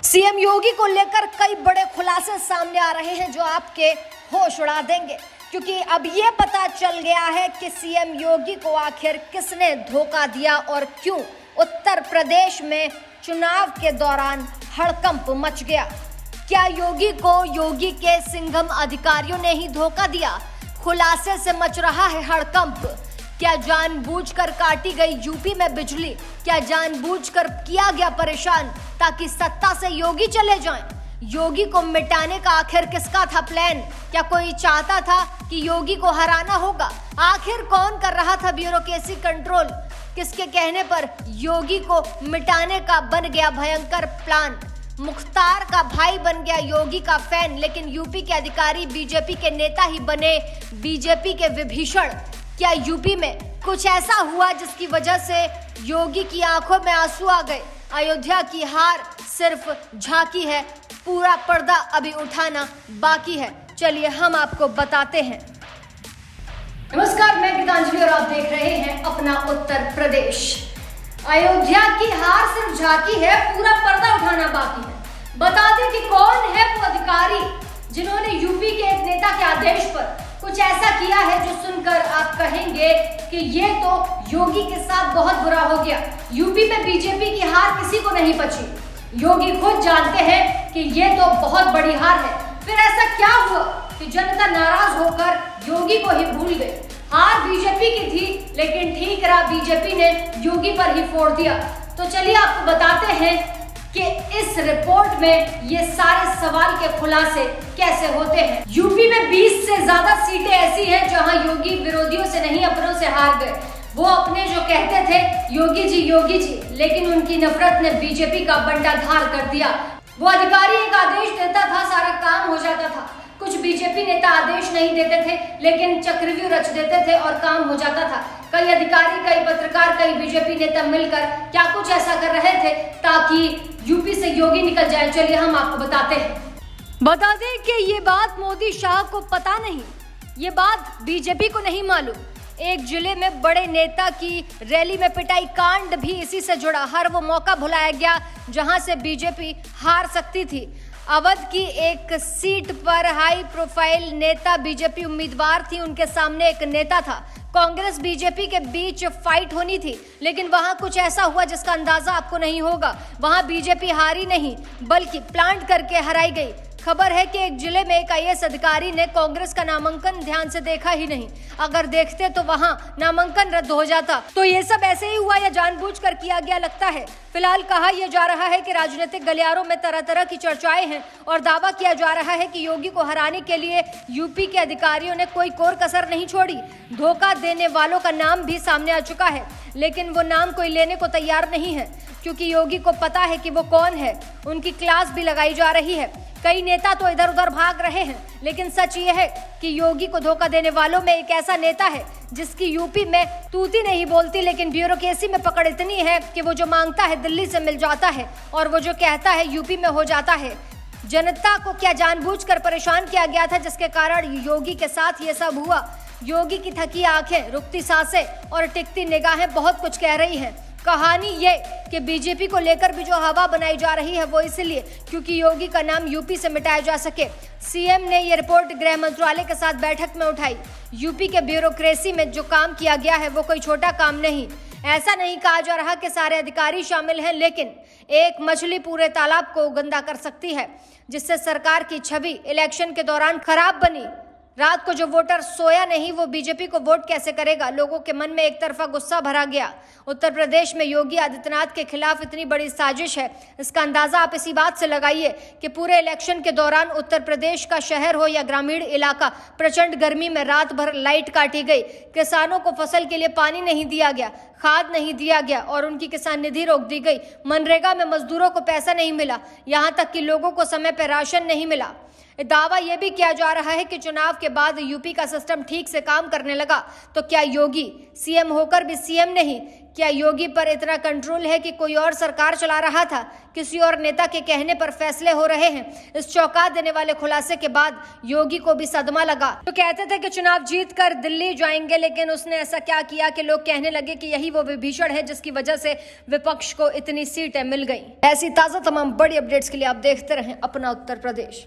CM योगी को लेकर कई बड़े खुलासे सामने आ रहे हैं जो आपके होश उड़ा देंगे, क्योंकि अब ये पता चल गया है कि सीएम योगी को आखिर किसने धोखा दिया और क्यों उत्तर प्रदेश में चुनाव के दौरान हड़कंप मच गया। क्या योगी को योगी के सिंघम अधिकारियों ने ही धोखा दिया? खुलासे से मच रहा है हड़कंप। क्या जानबूझकर काटी गई यूपी में बिजली? क्या जानबूझकर किया गया परेशान ताकि सत्ता से योगी चले जाएं? योगी को मिटाने का आखिर किसका था प्लान? क्या कोई चाहता था कि योगी को हराना होगा? आखिर कौन कर रहा था ब्यूरोक्रेसी कंट्रोल? किसके कहने पर योगी को मिटाने का बन गया भयंकर प्लान? मुख्तार का भाई बन गया योगी का फैन, लेकिन यूपी के अधिकारी बीजेपी के नेता ही बने बीजेपी के विभीषण। क्या यूपी में कुछ ऐसा हुआ जिसकी वजह से योगी की आंखों में आंसू आ गए? अयोध्या की हार सिर्फ झांकी है, पूरा पर्दा अभी उठाना बाकी है। चलिए हम आपको बताते हैं। नमस्कार, मैं गीतांजलि और आप देख रहे हैं अपना उत्तर प्रदेश। अयोध्या की हार सिर्फ झांकी है, पूरा पर्दा उठाना बाकी है। बता दें कि कौन है वो अधिकारी जिन्होंने यूपी के एक नेता के आदेश पर कुछ ऐसा किया है जो सुनकर आप कहेंगे कि ये तो योगी के साथ बहुत बुरा हो गया। यूपी में बीजेपी की हार किसी को नहीं बची। योगी खुद जानते हैं कि ये तो बहुत बड़ी हार है। फिर ऐसा क्या हुआ कि जनता नाराज होकर योगी को ही भूल गई? हार बीजेपी की थी, लेकिन ठीक रहा, बीजेपी ने योगी पर ही फोड़ दिया। तो चलिए आपको बताते हैं कि इस रिपोर्ट में ये सारे सवाल के खुलासे कैसे होते हैं। यूपी में 20 से ज्यादा सीटें ऐसी हैं जहां योगी विरोधियों से नहीं अपनों से हार गए। वो अपने जो कहते थे योगी जी, लेकिन उनकी नफरत ने बीजेपी का बंटाधार कर दिया। वो अधिकारी एक आदेश देता था, सारा काम हो जाता था। कुछ बीजेपी नेता आदेश नहीं देते थे, लेकिन चक्रव्यूह रच देते थे और काम हो जाता था। कई अधिकारी, कई पत्रकार, कई बीजेपी नेता मिलकर क्या कुछ ऐसा कर रहे थे ताकि यूपी से योगी निकल जाए। चलिए हम आपको बताते हैं। बता दें कि ये बात मोदी शाह को पता नहीं, ये बात बीजेपी को नहीं मालूम। एक जिले में बड़े नेता की रैली में पिटाई कांड भी इसी से जुड़ा। हर वो मौका भुलाया गया जहां से बीजेपी हार सकती थी। अवध की एक सीट पर हाई प्रोफाइल नेता बीजेपी उम्मीदवार थी, उनके सामने एक नेता था। कांग्रेस बीजेपी के बीच फाइट होनी थी, लेकिन वहां कुछ ऐसा हुआ जिसका अंदाजा आपको नहीं होगा। वहां बीजेपी हारी नहीं, बल्कि प्लांट करके हराई गई। खबर है कि एक जिले में एक आईएएस अधिकारी ने कांग्रेस का नामांकन ध्यान से देखा ही नहीं। अगर देखते तो वहां नामांकन रद्द हो जाता। तो ये सब ऐसे ही हुआ या जानबूझकर किया गया लगता है। फिलहाल कहा यह जा रहा है कि राजनीतिक गलियारों में तरह तरह की चर्चाएं हैं और दावा किया जा रहा है कि योगी को हराने के लिए यूपी के अधिकारियों ने कोई कोर कसर नहीं छोड़ी। धोखा देने वालों का नाम भी सामने आ चुका है, लेकिन वो नाम कोई लेने को तैयार नहीं है, क्योंकि योगी को पता है कि वो कौन है। उनकी क्लास भी लगाई जा रही है। कई नेता तो इधर उधर भाग रहे हैं, लेकिन सच ये है कि योगी को धोखा देने वालों में एक ऐसा नेता है जिसकी यूपी में तूती नहीं बोलती, लेकिन ब्यूरोक्रेसी में पकड़ इतनी है कि वो जो मांगता है दिल्ली से मिल जाता है और वो जो कहता है यूपी में हो जाता है। जनता को क्या जानबूझकर परेशान किया गया था जिसके कारण योगी के साथ ये सब हुआ? योगी की थकी आंखें, रुकती सांसें और टिकती निगाहें बहुत कुछ कह रही हैं। कहानी ये कि बीजेपी को लेकर भी जो हवा बनाई जा रही है वो इसलिए क्योंकि योगी का नाम यूपी से मिटाया जा सके। सीएम ने ये रिपोर्ट गृह मंत्रालय के साथ बैठक में उठाई। यूपी के ब्यूरोक्रेसी में जो काम किया गया है वो कोई छोटा काम नहीं। ऐसा नहीं कहा जा रहा कि सारे अधिकारी शामिल हैं, लेकिन एक मछली पूरे तालाब को गंदा कर सकती है, जिससे सरकार की छवि इलेक्शन के दौरान खराब बनी। रात को जो वोटर सोया नहीं वो बीजेपी को वोट कैसे करेगा? लोगों के मन में एक तरफा गुस्सा भरा गया। उत्तर प्रदेश में योगी आदित्यनाथ के खिलाफ इतनी बड़ी साजिश है, इसका अंदाजा आप इसी बात से लगाइए कि पूरे इलेक्शन के दौरान उत्तर प्रदेश का शहर हो या ग्रामीण इलाका, प्रचंड गर्मी में रात भर लाइट काटी गई। किसानों को फसल के लिए पानी नहीं दिया गया, खाद नहीं दिया गया और उनकी किसान निधि रोक दी गई। मनरेगा में मजदूरों को पैसा नहीं मिला, यहाँ तक कि लोगों को समय पर राशन नहीं मिला। दावा यह भी किया जा रहा है कि चुनाव के बाद यूपी का सिस्टम ठीक से काम करने लगा तो क्या योगी सीएम होकर भी सीएम नहीं? क्या योगी पर इतना कंट्रोल है कि कोई और सरकार चला रहा था? किसी और नेता के कहने पर फैसले हो रहे हैं? इस चौंका देने वाले खुलासे के बाद योगी को भी सदमा लगा। तो कहते थे कि चुनाव जीत कर दिल्ली जाएंगे, लेकिन उसने ऐसा क्या किया कि लोग कहने लगे कि यही वो विभीषण है जिसकी वजह से विपक्ष को इतनी सीटें मिल गई। ऐसी ताजा तमाम बड़ी अपडेट्स के लिए आप देखते रहें अपना उत्तर प्रदेश।